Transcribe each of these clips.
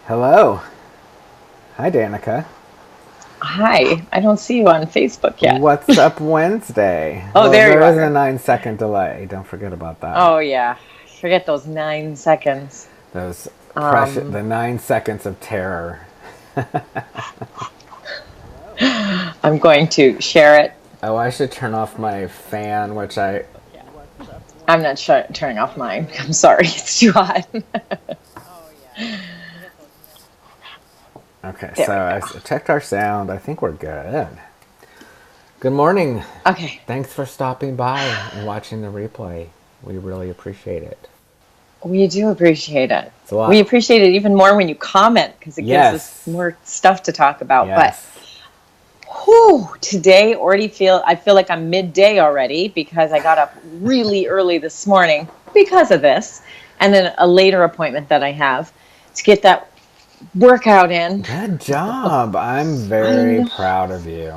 Hello. Hi, Danica. Hi, I don't see you on Facebook yet. What's up Wednesday? Oh, Well, there you there is a are. 9-second delay. Don't forget about that. Oh, yeah. Forget those 9 seconds. Those precious, Um, the 9 seconds of terror. I'm going to share it. Oh, I should turn off my fan, which I. I'm not turning off mine. I'm sorry, it's too hot. Okay, There so we I go. checked our sound. I think we're good. Good morning. Okay, Thanks for stopping by and watching the replay. We really appreciate it. we do appreciate it. It's a We lot. appreciate it even more when you comment because it gives us Yes. more stuff to talk about. But Yes. today I feel like I'm midday already because I got up really early this morning because of this, and then a later appointment that I have to get that workout in. Good job. I'm very I'm proud of you.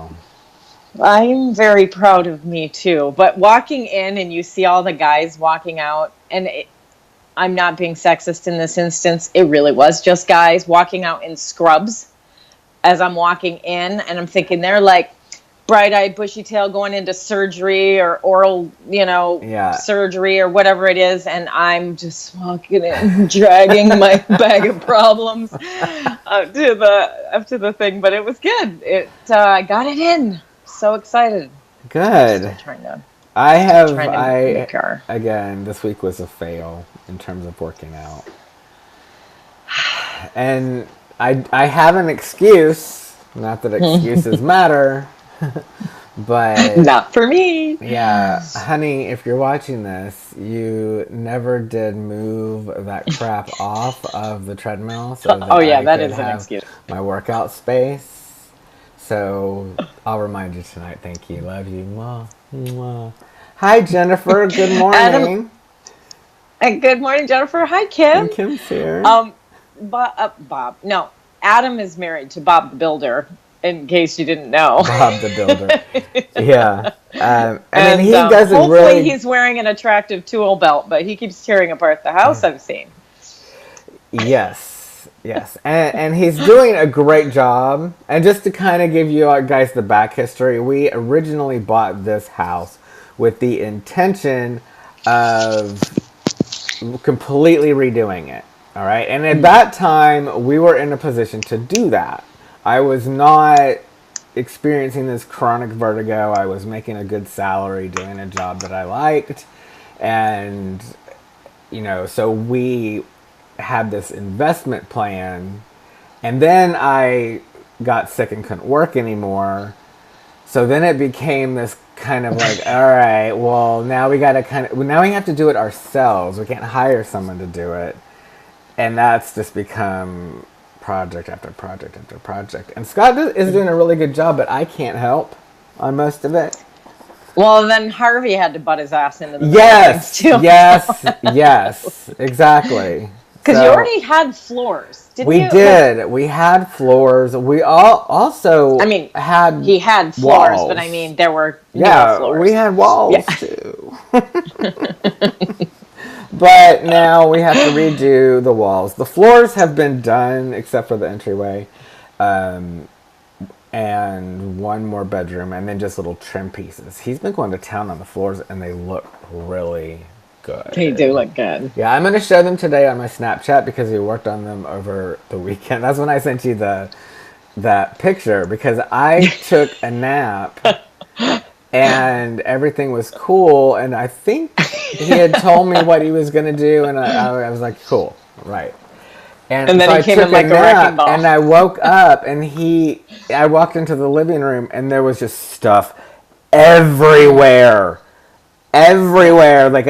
I'm very proud of me too. But walking in and you see all the guys walking out, and I'm not being sexist in this instance. It really was just guys walking out in scrubs as I'm walking in, and I'm thinking they're like bright-eyed, bushy-tail going into surgery or oral, Yeah. surgery or whatever it is, and I'm just walking in, dragging my bag of problems up to the thing. But it was good. I got it in. So excited. I'm Good. still trying to I, make our. again, this week was a fail in terms of working out. And I have an excuse, not that excuses matter, but Not for me. yeah, honey, if you're watching this, you never did move that crap off of the treadmill so that Oh yeah, I that could is an have excuse. my workout space. So I'll remind you tonight. Thank you. Love you. Mwah. Mwah. Hi, Jennifer. Good Adam, morning. good morning, Jennifer. Hi, Kim. And Kim's here. Um, Bob. No, Adam is married to Bob the Builder. In case you didn't know. Bob the Builder. Yeah. I mean, And he does a hopefully really. he's wearing an attractive tool belt, but he keeps tearing apart the house I've seen. Yes. Yes. And he's doing a great job. And just to kind of give you guys the back history, we originally bought this house with the intention of completely redoing it. All right. And at that time, we were in a position to do that. I was not experiencing this chronic vertigo. I was making a good salary, doing a job that I liked. And, so we had this investment plan. And then I got sick and couldn't work anymore. So then it became this kind of like, all right, well, now we have to do it ourselves. We can't hire someone to do it. And that's just become project after project after project. And Scott is doing a really good job, but I can't help on most of it. Well, then Harvey had to butt his ass into the Yes, things too. yes, exactly. Because you So already had floors, didn't we you? did. We had floors. We also I mean, had he had floors, walls. but I mean, there were Yeah, floors. we had walls Yeah. too. But now we have to redo the walls. The floors have been done except for the entryway. And one more bedroom, and then just little trim pieces. He's been going to town on the floors, and they look really good. They do look good. Yeah, I'm going to show them today on my Snapchat because we worked on them over the weekend. That's when I sent you that picture, because I took a nap and everything was cool, and I think he had told me what he was going to do, and I was like, cool, right. And then so he came in like a wrecking ball. and I woke up, and I walked into the living room, and there was just stuff everywhere. Like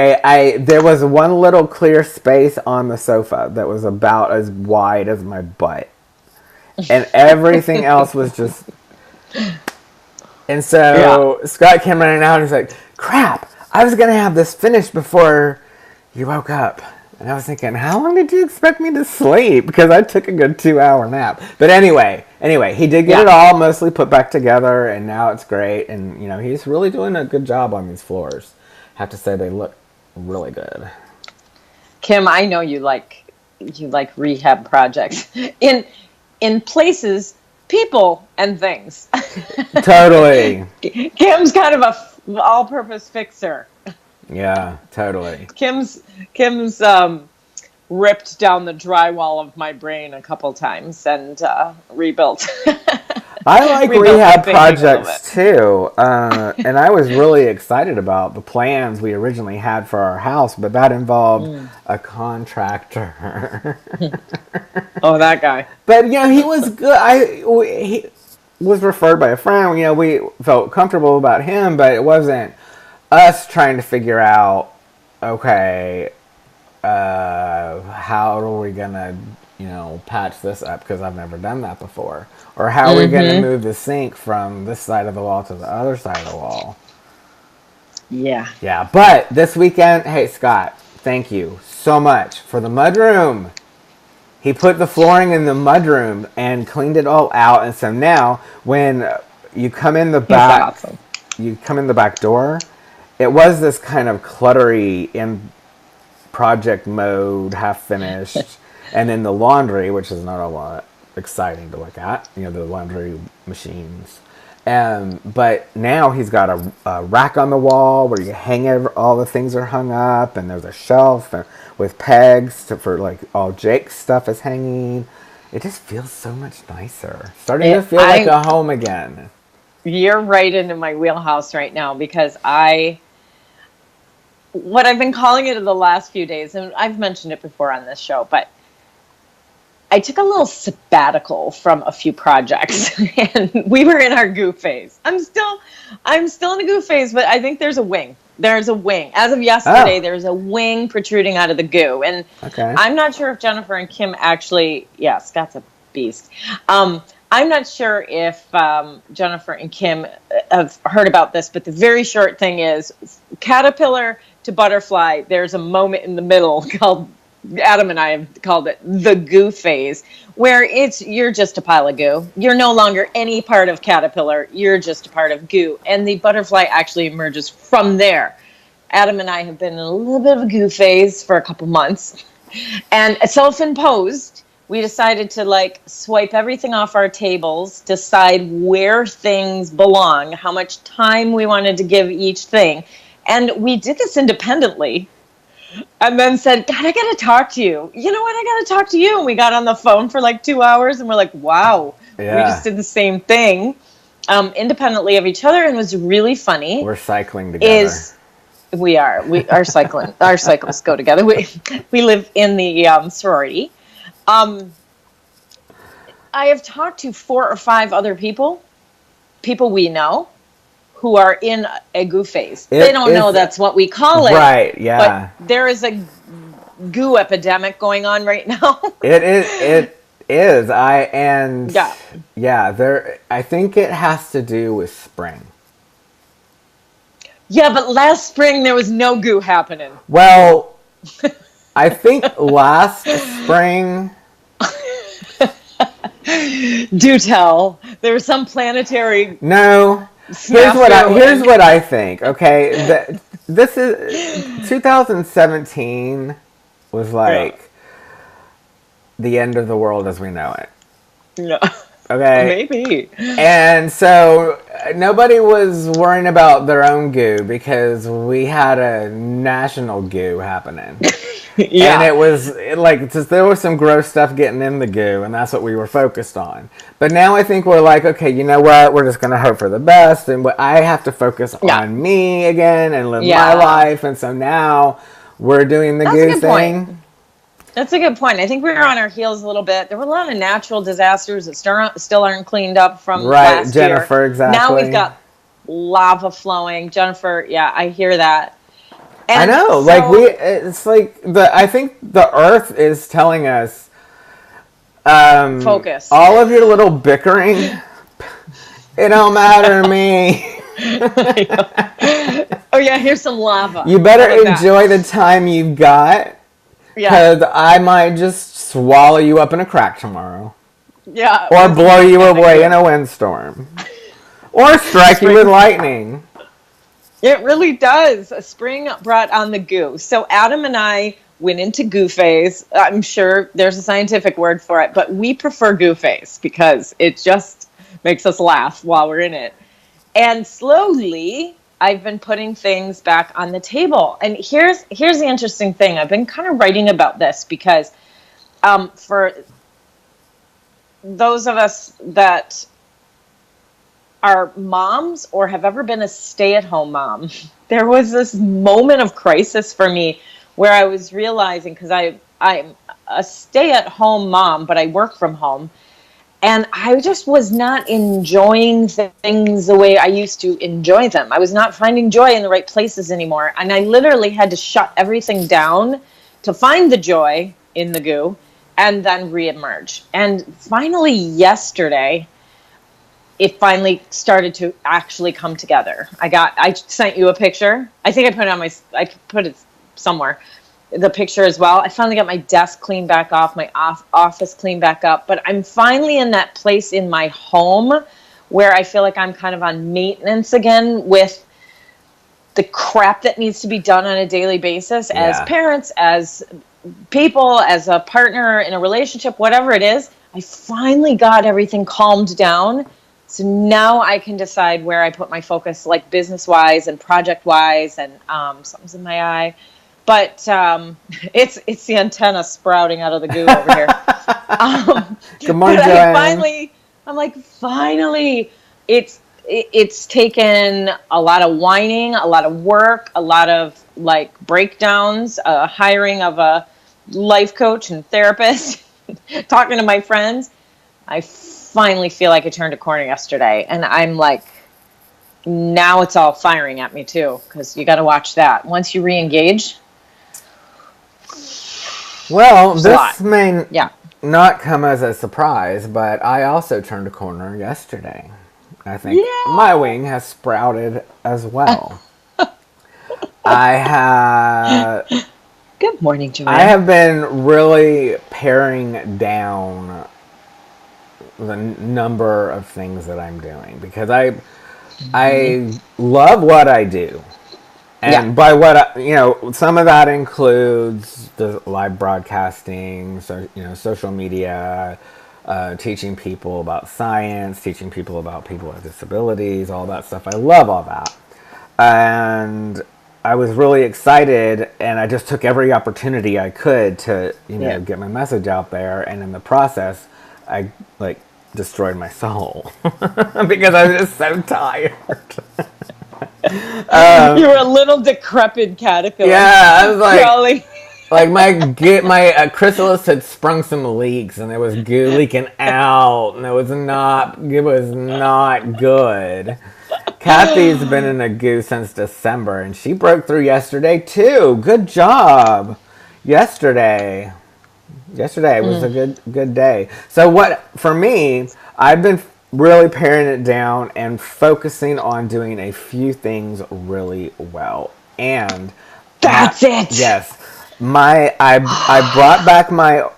there was one little clear space on the sofa that was about as wide as my butt. And everything else was just... And so Scott came running out, and he's like, crap, I was going to have this finished before you woke up. And I was thinking, how long did you expect me to sleep? Because I took a good 2-hour nap. But anyway, he did get it all mostly put back together, and now it's great. And, he's really doing a good job on these floors. I have to say, they look really good. Kim, I know you like you like rehab projects in places, people, and things. Totally. Kim's kind of a all-purpose fixer. Yeah, totally. Kim's ripped down the drywall of my brain a couple times and rebuilt. I like Rebuilt my rehab thinking a little projects too, and I was really excited about the plans we originally had for our house, but that involved a contractor. bit. Oh, that guy. But he was good. He was referred by a friend. We felt comfortable about him, but it wasn't us trying to figure out, okay, how are we gonna patch this up, because I've never done that before, or how are we gonna move the sink from this side of the wall to the other side of the wall. Yeah. But this weekend, hey Scott, thank you so much for the mudroom. He put the flooring in the mudroom and cleaned it all out, and so now when you come in the back, awesome. you come in the back door, it was this kind of cluttery in project mode, half finished. And then the laundry, which is not a lot exciting to look at, the laundry machines. But now he's got a rack on the wall where you hang all the things are hung up, and there's a shelf with pegs for like all Jake's stuff is hanging. It just feels so much nicer. Starting to feel like a home again. You're right into my wheelhouse right now, because what I've been calling it in the last few days, and I've mentioned it before on this show, but I took a little sabbatical from a few projects, and we were in our Goo phase. I'm still in a Goo phase, but I think there's a wing. There's a wing. As of yesterday, there's a wing protruding out of the Goo, and I'm not sure if Jennifer and Kim actually. Yeah, Scott's a beast. I'm not sure if Jennifer and Kim have heard about this, but the very short thing is caterpillar to butterfly. There's a moment in the middle called. Adam and I have called it the Goo phase, where you're just a pile of goo. You're no longer any part of caterpillar. You're just a part of goo. And the butterfly actually emerges from there. Adam and I have been in a little bit of a Goo phase for a couple months. And self-imposed, we decided to swipe everything off our tables, decide where things belong, how much time we wanted to give each thing. And we did this independently. And then said, God, I got to talk to you. You know what? I got to talk to you. And we got on the phone for 2 hours, and we're like, wow, we just did the same thing independently of each other, and it was really funny. We're cycling together. We are cycling. Our cycles go together. We live in the sorority. I have talked to 4 or 5 other people we know, who are in a Goo phase. They don't know that's what we call it. Right, yeah. But there is a Goo epidemic going on right now. It is. I think it has to do with spring. Yeah, but last spring there was no Goo happening. Well, I think last spring... Do tell. There was some planetary... No. Here's what I think. Okay, this is 2017 was the end of the world as we know it. Yeah. Okay. Maybe. And so nobody was worrying about their own Goo because we had a national Goo happening. Yeah. And it was there was some gross stuff getting in the Goo, and that's what we were focused on. But now I think we're okay, you know what? We're just going to hope for the best, and I have to focus on me again and live my life. And so now we're doing the Goo thing. Point. That's a good point. I think we were on our heels a little bit. There were a lot of natural disasters that still aren't cleaned up from last year. Jennifer, exactly. Now we've got lava flowing. Jennifer, yeah, I hear that. And I know, I think the Earth is telling us, focus. All of your little bickering, it don't matter to me. Oh yeah, here's some lava. You better enjoy the time you've got, because I might just swallow you up in a crack tomorrow. Yeah. Or blow you away in a windstorm. Or strike you with lightning. It really does. Spring brought on the Goo. So Adam and I went into Goo phase. I'm sure there's a scientific word for it, but we prefer Goo phase because it just makes us laugh while we're in it. And slowly, I've been putting things back on the table. And here's the interesting thing. I've been kind of writing about this because for those of us that are moms or have ever been a stay-at-home mom, there was this moment of crisis for me where I was realizing, because I'm a stay-at-home mom, but I work from home, and I just was not enjoying things the way I used to enjoy them. I was not finding joy in the right places anymore, and I literally had to shut everything down to find the joy in the Goo and then reemerge. And finally yesterday, it finally started to actually come together. I sent you a picture. I think I put it somewhere, the picture as well. I finally got my desk cleaned back off, my office cleaned back up, but I'm finally in that place in my home where I feel like I'm kind of on maintenance again with the crap that needs to be done on a daily basis as parents, as people, as a partner in a relationship, whatever it is. I finally got everything calmed down. So now I can decide where I put my focus, like business-wise and project-wise, and something's in my eye. But it's the antenna sprouting out of the Goo over here. Good morning, Joanne. I'm like, finally, it's taken a lot of whining, a lot of work, a lot of like breakdowns, hiring of a life coach and therapist, talking to my friends. I finally feel like I turned a corner yesterday, and I'm like, now it's all firing at me too, because you got to watch that. Once you re-engage. Well, this may not come as a surprise, but I also turned a corner yesterday. I think my wing has sprouted as well. Good morning, Joanne. I have been really paring down the number of things that I'm doing because I love what I do. And by what some of that includes the live broadcasting, so social media, teaching people about science, teaching people about people with disabilities, all that stuff. I love all that, and I was really excited, and I just took every opportunity I could to get my message out there, and in the process, I destroyed my soul because I was just so tired. You were a little decrepit caterpillar. Yeah, I was like, my chrysalis had sprung some leaks, and there was goo leaking out, and it was not good. Kathy's been in a Goo since December, and she broke through yesterday too. Good job, yesterday. Yesterday was a good day. So for me, I've been really paring it down and focusing on doing a few things really well. And that's it. Yes. I brought back my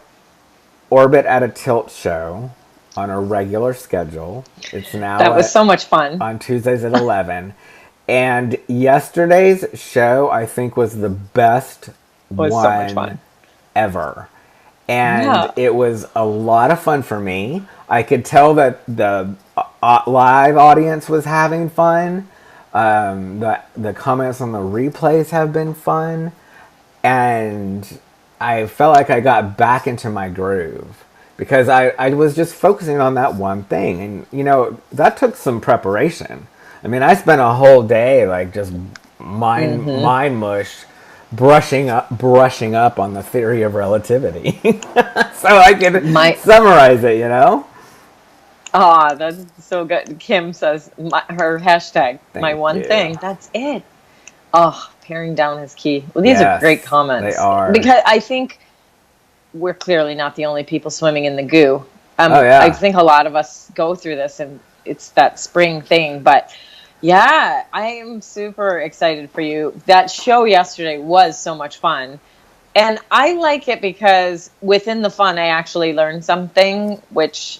Orbit at a Tilt show on a regular schedule. It's now that was so much fun on Tuesdays at 11. And yesterday's show, I think, was the best one so much fun ever. And it was a lot of fun for me. I could tell that the live audience was having fun. The comments on the replays have been fun. And I felt like I got back into my groove. Because I was just focusing on that one thing. And, that took some preparation. I mean, I spent a whole day, just mind mush, brushing up on the theory of relativity. So I could summarize it, Oh, that's so good. Kim says, her hashtag, my one thing, that's it. Oh, paring down is key. Well, these are great comments. They are. Because I think we're clearly not the only people swimming in the Goo. I think a lot of us go through this, and it's that spring thing. But yeah, I am super excited for you. That show yesterday was so much fun. And I like it because within the fun, I actually learned something, which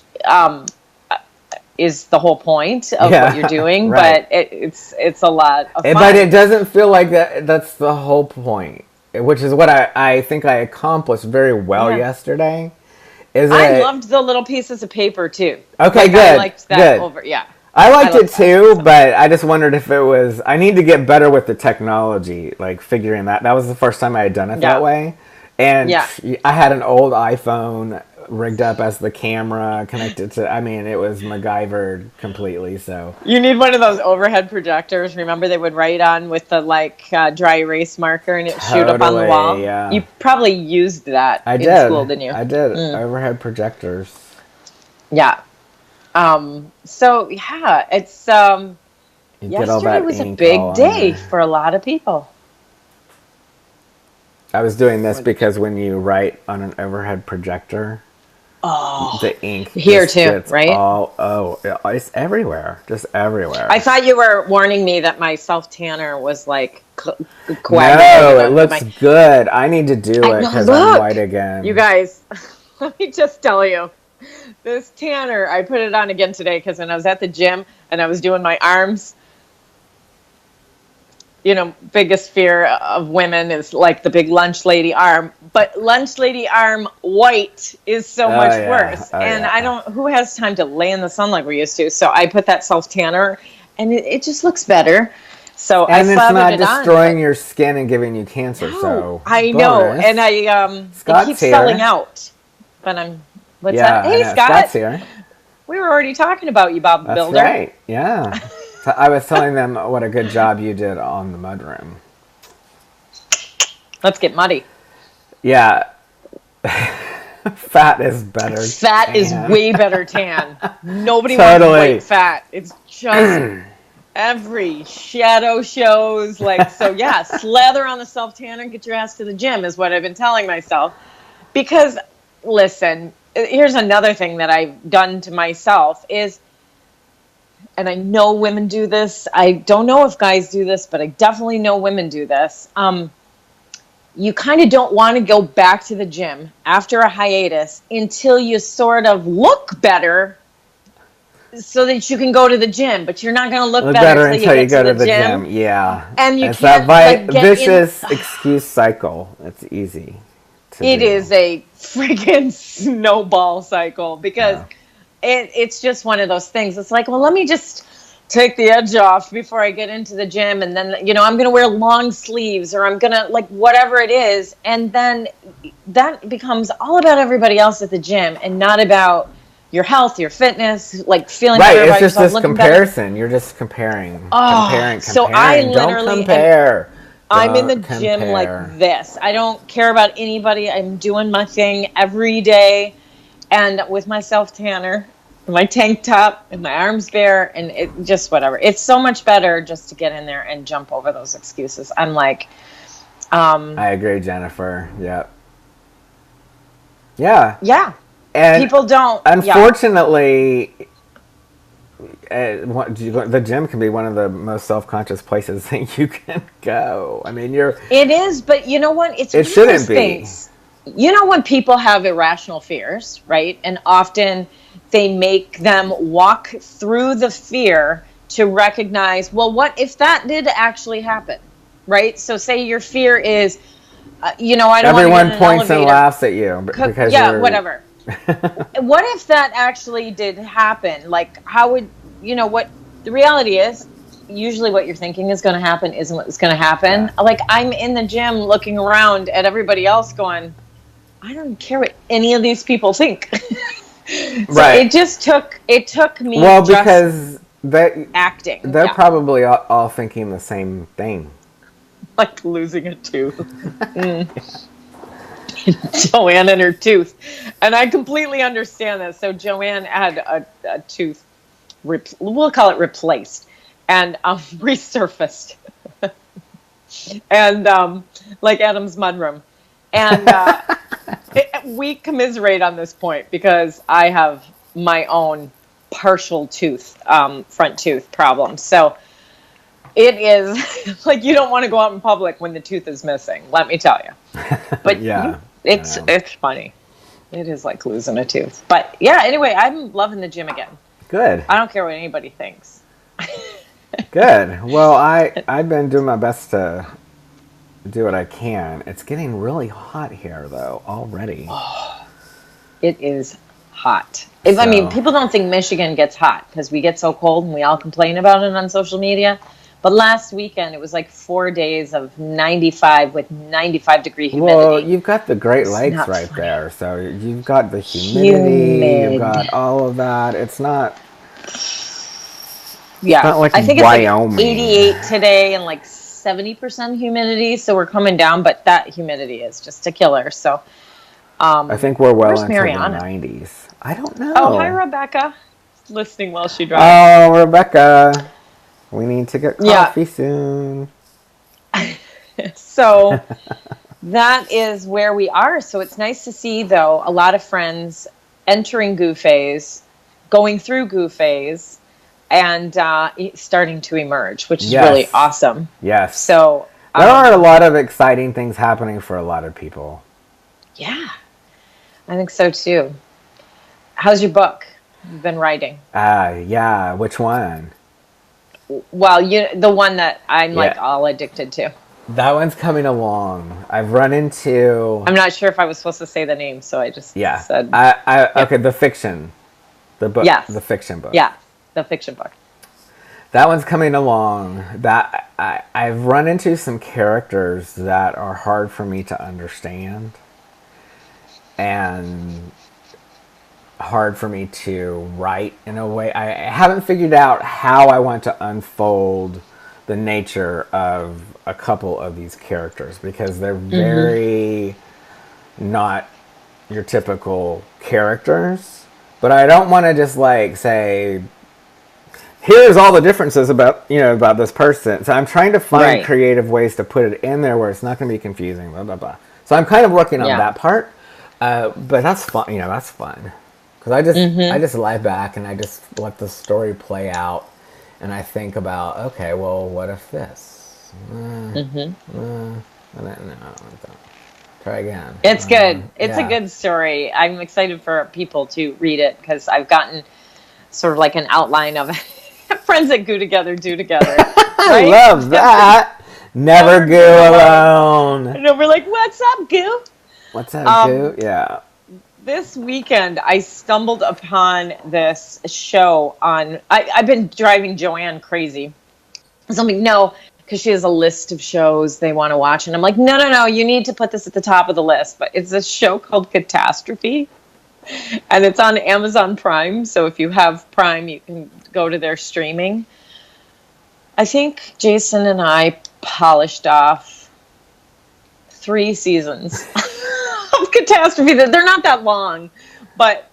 is the whole point of what you're doing. Right. But it's a lot of fun. But it doesn't feel like that's the whole point. which is what I think I accomplished very well Yeah. yesterday. Is I it loved the little pieces of paper too. okay? Like, I Good, liked that good. over. Yeah, I I liked it liked that. too, So but I just wondered if it was. I need to get better with the technology, like figuring that. That was the first time I had done it that yeah, way, and yeah. I had an old iPhone rigged up as the camera connected to. I mean, it was MacGyvered completely. So You need one of those overhead projectors. Remember, they would write on with the dry erase marker, and it shoot up on the totally, wall. yeah. You probably used that I in school, did. didn't you? I did Mm, overhead projectors. yeah. So yeah, it's You get all yesterday that was a ink all big on day your. for a lot of people. I was doing this What- because when you write on an overhead projector, Oh, the ink here just too, gets right? it's everywhere, just everywhere. I thought you were warning me that my self tanner was like No, coagulated it onto looks my. good. I need to do I it know. because I'm white Look, you again. guys. Let me just tell you, this tanner. I put it on again today because when I was at the gym and I was doing my arms, biggest fear of women is like the big lunch lady arm. But lunch lady arm white is so Oh much yeah, worse. oh And I yeah. don't, who has time to lay in the sun like we used to? So I put that self tanner and it just looks better. So I And it's slathered not it on, destroying but your skin and giving you cancer. no, So I know. And bonus. it Scott's keeps selling here. out. But what's Yeah, that? I Hey, know. Scott's Scott, here. we were already talking about you, Bob the That's Builder. right. Yeah. I was telling them what a good job you did on the mudroom. Let's get muddy. Yeah. Fat is better Fat is tan. way better tan. Nobody wants Totally. white fat. It's just every shadow shows. Like, so yeah, slather on the self tanner and get your ass to the gym is what I've been telling myself. Because, listen, here's another thing that I've done to myself is, and I know women do this. I don't know if guys do this, but I definitely know women do this. You kind of don't want to go back to the gym after a hiatus until you sort of look better so that you can go to the gym, but you're not going to look Look better better until you until you get to go to the the gym gym. Yeah. and you It's that can't like get in. vicious excuse cycle. It's easy to It do. is a freaking snowball cycle because Yeah. it's just one of those things. It's like, well, let me just take the edge off before I get into the gym. And then, I'm going to wear long sleeves or I'm going to like whatever it is. And then that becomes all about everybody else at the gym and not about your health, your fitness, like feeling Right, better it's about just yourself, this looking better. comparison. You're just comparing, Oh, comparing, so I comparing. Don't literally am. compare. I'm in the Don't gym like compare. this. I don't care about anybody. I'm doing my thing every day. And with my self tanner, my tank top, and my arms bare, and it just whatever. It's so much better just to get in there and jump over those excuses. I'm like, I agree, Jennifer. Yep. Yeah. yeah, And people don't. Yeah, unfortunately, the gym can be one of the most self-conscious places that you can go. I mean, it is. But you know what? It's it one of those shouldn't be. things. When people have irrational fears, right? And often they make them walk through the fear to recognize, well, what if that did actually happen, right? So say your fear is, I don't want to Everyone get in an points and elevator. laughs at you because Yeah, you're whatever. What if that actually did happen? Like, how would, what the reality is, usually what you're thinking is going to happen isn't what's going to happen. Yeah. Like, I'm in the gym looking around at everybody else going, I don't care what any of these people think. So Right. it took me Well, just because acting. they're Yeah. probably all thinking the same thing. Like losing a tooth. Joanne and her tooth. And I completely understand this. So Joanne had a tooth, we'll call it replaced, and resurfaced. And like Adam's mudroom. And we commiserate on this point because I have my own partial tooth, front tooth problem. So it is like you don't want to go out in public when the tooth is missing, let me tell you. But Yeah. it's funny. It is like losing a tooth. But yeah, anyway, I'm loving the gym again. Good. I don't care what anybody thinks. Good. Well, I've been doing my best to do what I can. It's getting really hot here, though, already. It is hot. I mean, So, people don't think Michigan gets hot because we get so cold and we all complain about it on social media. But last weekend, it was like 4 days of 95 with 95-degree well, humidity. you've got the Great It's Lakes not right funny. there. So you've got the humidity, you've Humid. got all of that. It's Yeah. not like I think it's like Wyoming. 88 today and like 70% humidity. So we're coming down, but that humidity is just a killer. So, I think we're well where's into the Mariana? 90s. I don't Oh, hi, know. Rebecca. Listening while she drives. Oh, Rebecca, we need to get Yeah. coffee soon. So that is where we are. So it's nice to see, though, a lot of friends entering Goo phase, going through Goo phase, and starting to emerge, which is really Yes. awesome. Yes. So, There are a lot of exciting things happening for a lot of people. yeah, I think so too. How's your book you've been writing? Yeah. Which one? Well, the one that I'm like Yeah. all addicted to. That one's coming along. I've run into. I'm not sure if I was supposed to say the name, so I just Yeah. said, yep. Okay, the fiction. The book. Yes. The fiction book. Yeah, the fiction book. That one's coming along. I've run into some characters that are hard for me to understand. And hard for me to write in a way. I haven't figured out how I want to unfold the nature of a couple of these characters because they're very not your typical characters. But I don't want to just like say, here's all the differences about this person. So I'm trying to find Right. creative ways to put it in there where it's not going to be confusing. Blah blah blah. So I'm kind of working on Yeah. that part. But that's fun. That's fun because I just lie back and I just let the story play out, and I think about, okay, well, what if this? No, try again. It's good. It's a Yeah. good story. I'm excited for people to read it because I've gotten sort of like an outline of it. Friends that Goo together do together. I Right? love that. Never go alone. And we're like, what's up, Goo? What's that, Goo? Yeah. This weekend, I stumbled upon this show on. I've been driving Joanne crazy. So I'm like, no, because she has a list of shows they want to watch. And I'm like, no, you need to put this at the top of the list. But it's a show called Catastrophe. And it's on Amazon Prime. So if you have Prime, you can go to their streaming. I think Jason and I polished off 3 seasons of Catastrophe. They're not that long, but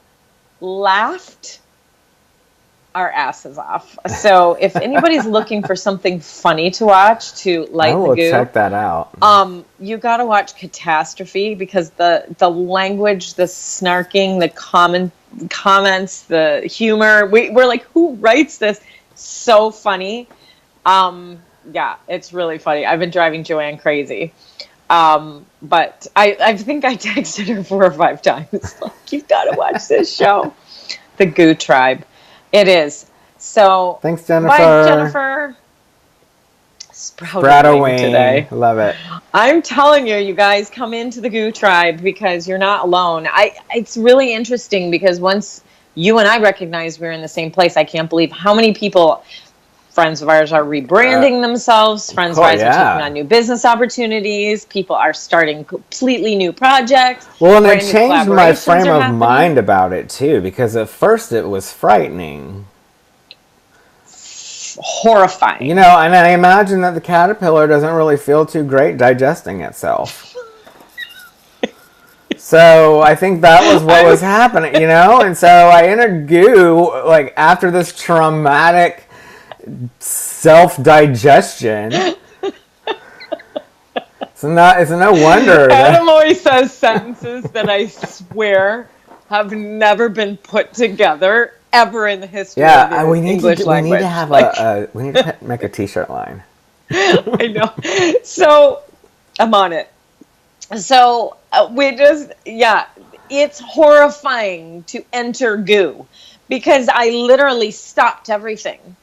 laughed our asses off. So if anybody's looking for something funny to watch to light I the will goo, check that out. you got to watch Catastrophe because the language, the snarking, the comments, the humor. We're like, who writes this? So funny. Yeah, it's really funny. I've been driving Joanne crazy. But I think I texted her 4 or 5 times. Like, you've got to watch this show. The Goo Tribe. It is. So, Thanks, Jennifer. bye, Jennifer. Spratowing today. Love it. I'm telling you, you guys come into the Goo Tribe because you're not alone. It's really interesting because once you and I recognize we're in the same place, I can't believe how many people, friends of ours, are rebranding themselves. Friends of ours are taking on new business opportunities. People are starting completely new projects. Well, and it Brand new changed my collaborations frame are of happening. mind about it too, because at first it was frightening. Horrifying. And I imagine that the caterpillar doesn't really feel too great digesting itself. So I think that was what was happening, And so I entered Goo, like, after this traumatic self-digestion. It's no wonder. Adam always says sentences that I swear have never been put together ever in the history of the English language. We need to have we need to make a t-shirt line. I know. So I'm on it. So it's horrifying to enter Goo because I literally stopped everything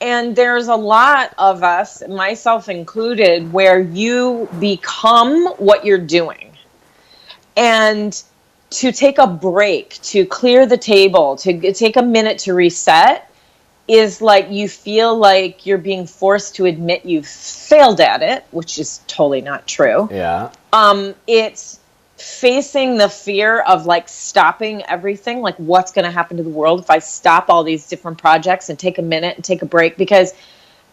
And there's a lot of us, myself included, where you become what you're doing. And to take a break, to clear the table, to take a minute to reset is like you feel like you're being forced to admit you've failed at it, which is totally not true. Yeah. It's facing the fear of like stopping everything, like what's going to happen to the world if I stop all these different projects and take a minute and take a break, because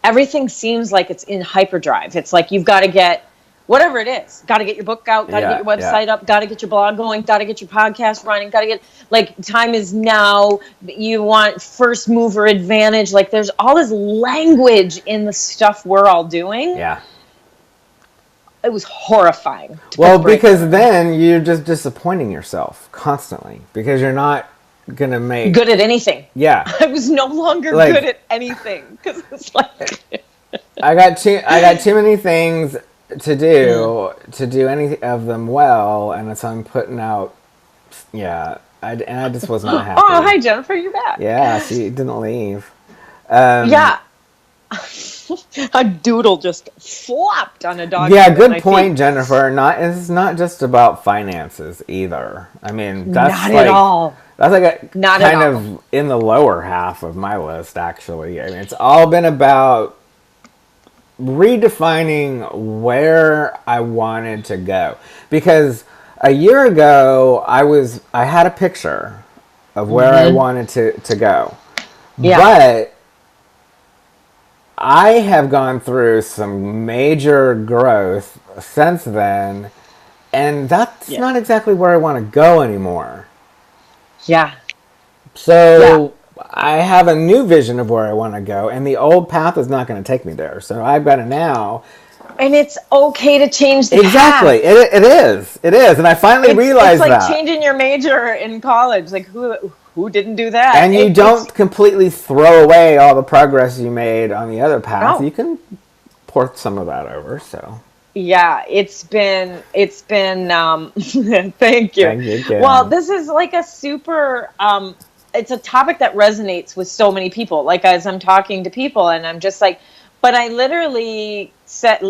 everything seems like it's in hyperdrive. It's like you've got to get whatever it is. Got to get your book out, got to get your website up, got to get your blog going, got to get your podcast running, got to get, like, time is now. You want first mover advantage. Like, there's all this language in the stuff we're all doing. Yeah. It was horrifying. Well, because then you're just disappointing yourself constantly because you're not gonna make good at anything. Yeah. I was no longer good at anything because it's like I got too many things to do any of them well, and so I'm putting out. Yeah, I just was not happy. Oh, hi Jennifer, you're back. Yeah, she didn't leave. Yeah. A doodle just flopped on a dog. Yeah, good point, Jennifer. It's not just about finances either. I mean, that's not at all. That's like kind of in the lower half of my list, actually. I mean, it's all been about redefining where I wanted to go. Because a year ago, I had a picture of where I wanted to go. Yeah. But I have gone through some major growth since then, and that's not exactly where I want to go anymore. Yeah. So I have a new vision of where I want to go, and the old path is not going to take me there. So I've got to now. And it's okay to change the exactly. path. It is. And I finally realized that. It's like changing your major in college. Like who didn't do that? And you don't completely throw away all the progress you made on the other path. No. You can port some of that over. So. Yeah, it's been thank you. Thank you. Well, this is like a super it's a topic that resonates with so many people. Like, as I'm talking to people and I'm just like, but I said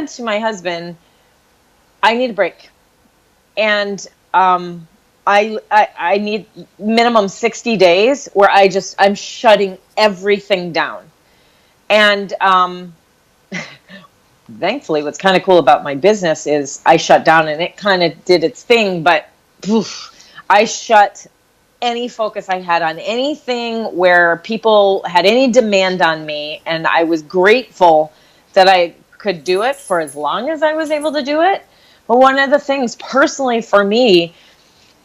to my husband, I need a break. And I need minimum 60 days where I'm shutting everything down. And thankfully, what's kind of cool about my business is I shut down and it kind of did its thing, but I shut any focus I had on anything where people had any demand on me, and I was grateful that I could do it for as long as I was able to do it. But one of the things personally for me,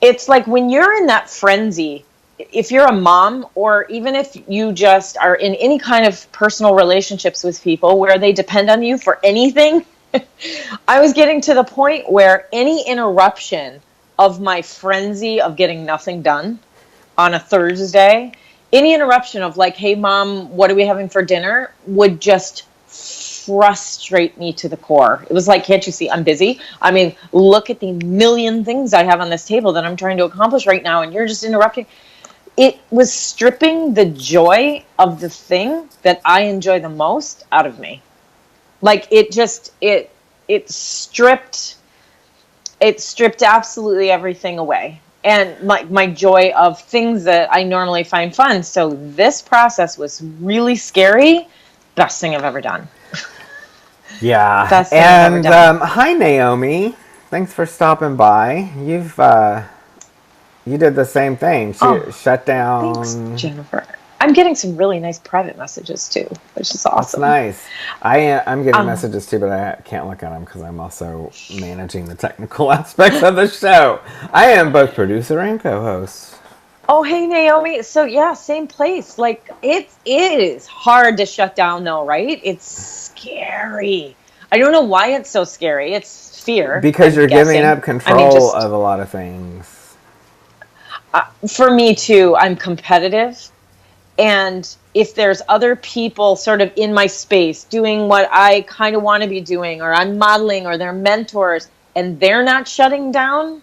it's like when you're in that frenzy, if you're a mom, or even if you just are in any kind of personal relationships with people where they depend on you for anything, I was getting to the point where any interruption of my frenzy of getting nothing done on a Thursday, any interruption of like, hey mom, what are we having for dinner, would just frustrate me to the core. It was like, can't you see I'm busy? I mean, look at the million things I have on this table that I'm trying to accomplish right now, and you're just interrupting. It was stripping the joy of the thing that I enjoy the most out of me. Like, it stripped absolutely everything away. And my joy of things that I normally find fun. So this process was really scary. Best thing I've ever done. Yeah. Best thing I've ever done. Hi, Naomi. Thanks for stopping by. You did the same thing. She shut down. Thanks, Jennifer. I'm getting some really nice private messages too, which is awesome. That's nice. I'm getting messages too, but I can't look at them because I'm also managing the technical aspects of the show. I am both producer and co-host. Oh, hey, Naomi. So yeah, same place. Like, it is hard to shut down though, right? It's scary. I don't know why it's so scary. It's fear. Because you're giving up control of a lot of things. For me too, I'm competitive. And if there's other people sort of in my space doing what I kind of want to be doing, or I'm modeling, or they're mentors, and they're not shutting down,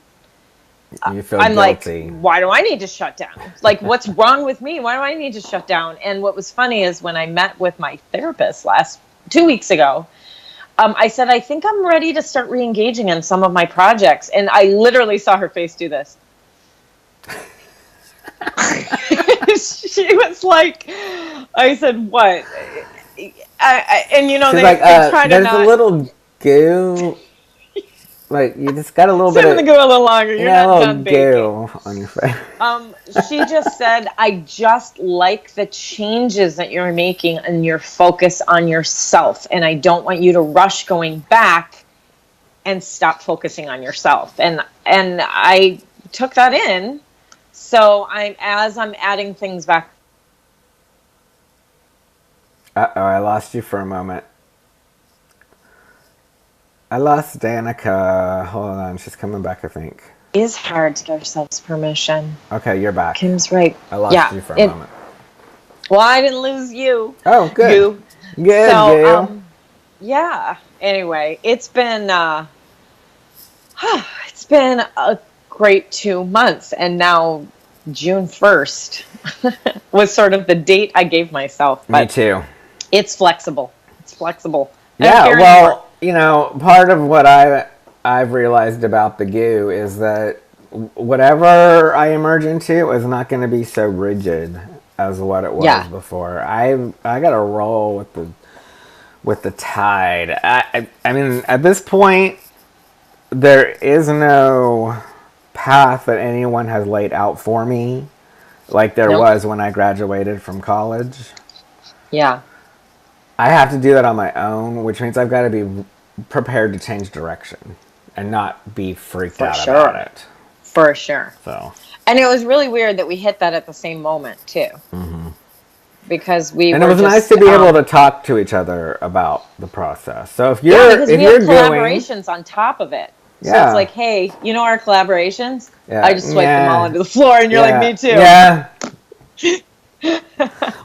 You feel I'm like, guilty. why do I need to shut down? Like, what's wrong with me? Why do I need to shut down? And what was funny is when I met with my therapist 2 weeks ago, I said, I think I'm ready to start re-engaging in some of my projects. And I literally saw her face do this. She was like, I said, what? And you know, She's they, like, they try to there's a not little goo. Like, you just got a little bit sit in the of, goo a little longer. You're yeah, a not little done baking. goo on your face. She just said, I just like the changes that you're making and your focus on yourself. And I don't want you to rush going back and stop focusing on yourself. And I took that in. So as I'm adding things back. Uh-oh, I lost you for a moment. I lost Danica. Hold on, she's coming back, I think. It is hard to give ourselves permission. Okay, you're back. Kim's right. I lost you for a moment. Well, I didn't lose you. Oh, good. Goo. Good, so, Goo. Yeah. Anyway, it's been a great 2 months, and now June 1st was sort of the date I gave myself. Me too. It's flexible. Yeah, well, you know, part of what I've realized about the Goo is that whatever I emerge into is not going to be so rigid as what it was before. I got to roll with the tide. I mean, at this point, there is no path that anyone has laid out for me like there was when I graduated from college. Yeah. I have to do that on my own, which means I've got to be prepared to change direction and not be freaked out about it. For sure. So. And it was really weird that we hit that at the same moment too. Mm-hmm. Because it was nice to be able to talk to each other about the process. So if you're because we have collaborations on top of it. So it's like, hey, you know our collaborations? Yeah. I just swiped them all onto the floor, and you're like, me too. Yeah.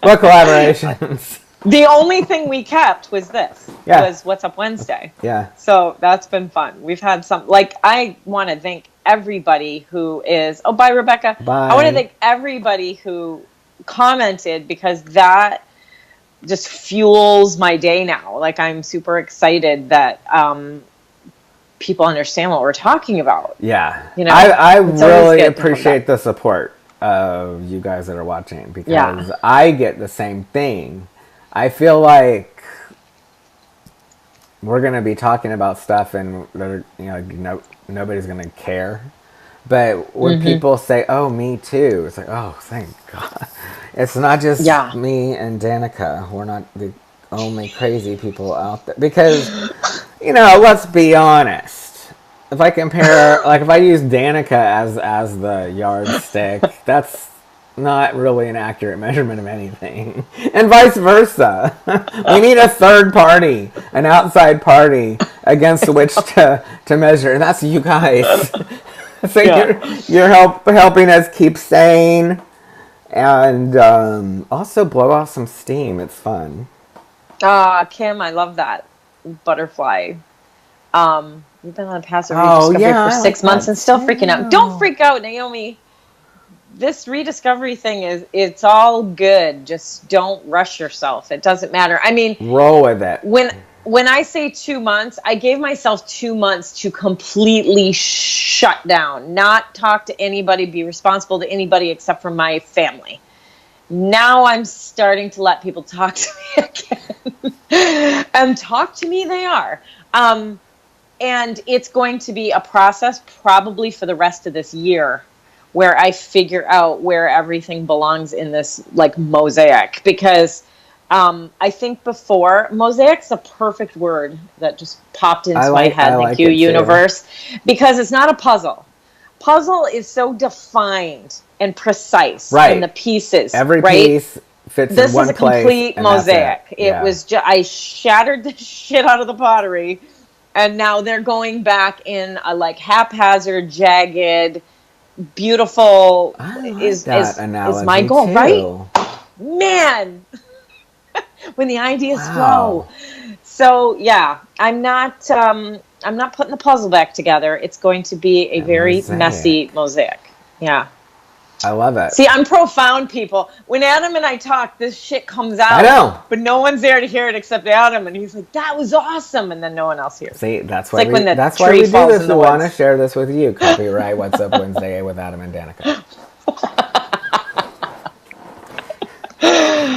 What collaborations? The only thing we kept was this. Was What's Up Wednesday. Yeah. So that's been fun. We've had some, like, I want to thank everybody who is, bye, Rebecca. Bye. I want to thank everybody who commented, because that just fuels my day now. Like, I'm super excited that people understand what we're talking about. Yeah. You know, I really appreciate the support of you guys that are watching, because I get the same thing. I feel like we're going to be talking about stuff and nobody's going to care. But when people say, oh, me too, it's like, oh, thank God. It's not just me and Danica. We're not the only crazy people out there. Because, let's be honest. If I compare, like, if I use Danica as the yardstick, that's not really an accurate measurement of anything. And vice versa. We need a third party, an outside party, against which to measure. And that's you guys. So you're helping us keep sane, and also blow off some steam. It's fun. Kim, I love that butterfly. We've been on a passive rediscovery for 6 months and still freaking out. Don't freak out, Naomi. This rediscovery thing it's all good. Just don't rush yourself. It doesn't matter. I mean, roll with it. When I say 2 months, I gave myself 2 months to completely shut down, not talk to anybody, be responsible to anybody except for my family. Now I'm starting to let people talk to me again. And talk to me, they are. And it's going to be a process probably for the rest of this year, where I figure out where everything belongs in this, like, mosaic. Because I think before, mosaic's a perfect word that just popped into my head. Thank you, universe. Because it's not a puzzle. Puzzle is so defined and precise in the pieces. Every piece fits in one place. This is a complete mosaic. It was I shattered the shit out of the pottery, and now they're going back in a, like, haphazard, jagged, beautiful is my goal, right? Man. When the ideas flow. So I'm not I'm not putting the puzzle back together. It's going to be a very messy mosaic. Yeah. I love it. See, I'm profound, people. When Adam and I talk, this shit comes out. I know. But no one's there to hear it except Adam, and he's like, "That was awesome," and then no one else hears. See, that's why we do this. We want to share this with you. Copyright What's Up Wednesday with Adam and Danica.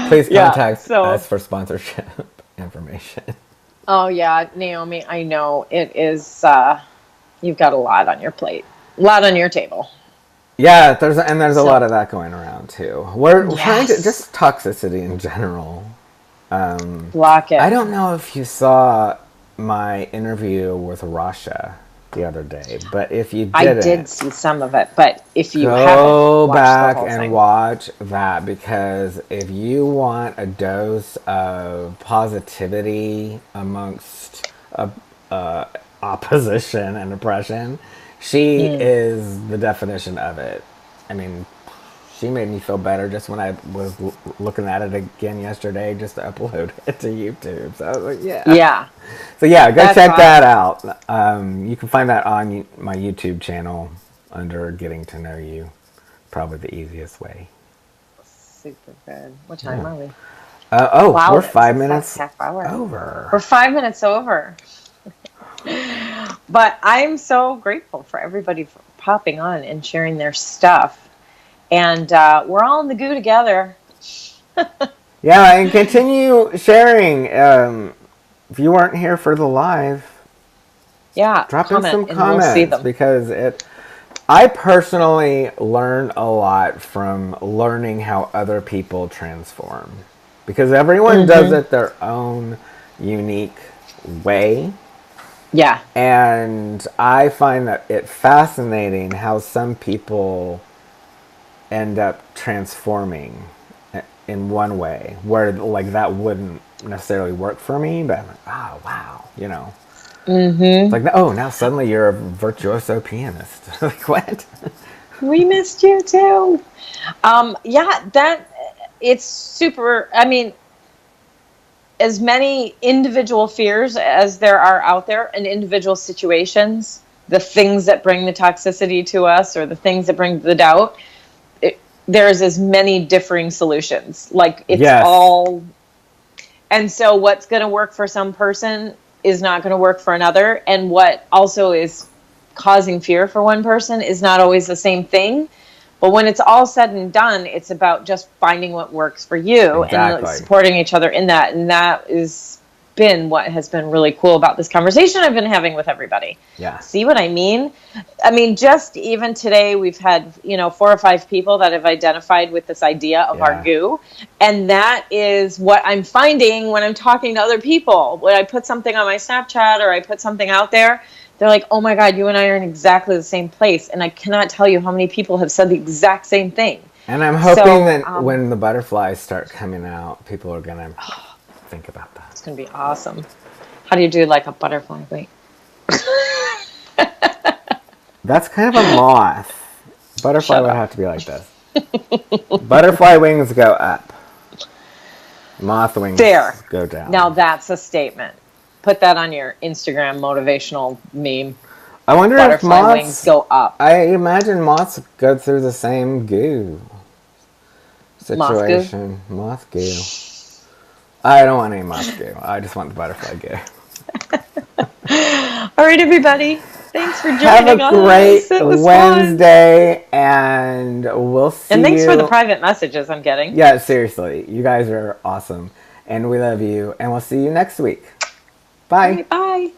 Please contact us for sponsorship information. Oh yeah, Naomi, I know it is. You've got a lot on your plate, a lot on your table. Yeah, there's a lot of that going around too. We're trying to just toxicity in general. Block it. I don't know if you saw my interview with Rasha the other day, but if you didn't, I did see some of it. But if you go back and watch that, because if you want a dose of positivity amongst opposition and oppression, she is the definition of it. I mean, she made me feel better just when I was looking at it again yesterday, just to upload it to YouTube. So I was like, yeah. So yeah, go check that out. You can find that on my YouTube channel under Getting to Know You. Probably the easiest way. Super good. What time are we? We're 5 minutes over. We're 5 minutes over. But I'm so grateful for everybody for popping on and sharing their stuff. And we're all in the goo together. Yeah, and continue sharing. If you weren't here for the live, drop in some comments, we'll see them. Because I personally learn a lot from learning how other people transform. Because everyone does it their own unique way. Yeah. And I find that it fascinating how some people end up transforming in one way where like that wouldn't necessarily work for me, but I'm like, oh wow, you know. It's like, oh, now suddenly you're a virtuoso pianist. Like, what? We missed you too. It's super. I mean, as many individual fears as there are out there and individual situations, the things that bring the toxicity to us or the things that bring the doubt, there's as many differing solutions. Like, it's all. And so what's going to work for some person is not going to work for another. And what also is causing fear for one person is not always the same thing. But when it's all said and done, it's about just finding what works for you and supporting each other in that. And that has been what has been really cool about this conversation I've been having with everybody. Yeah. See what I mean? I mean, just even today, we've had, 4 or 5 people that have identified with this idea of our goo. And that is what I'm finding when I'm talking to other people. When I put something on my Snapchat or I put something out there, they're like, oh my God, you and I are in exactly the same place. And I cannot tell you how many people have said the exact same thing. And I'm hoping that when the butterflies start coming out, people are going to think about that. It's going to be awesome. How do you do like a butterfly? Wait. That's kind of a moth. Butterfly would have to be like this. Butterfly wings go up. Moth wings go down. Now that's a statement. Put that on your Instagram motivational meme. I wonder if butterfly wings go up. I imagine moths go through the same goo situation. Moth goo. I don't want any moth goo. I just want the butterfly goo. All right, everybody. Thanks for joining us. Have a great Wednesday, and we'll see you. And thanks for the private messages I'm getting. Yeah, seriously. You guys are awesome. And we love you. And we'll see you next week. Bye. Bye.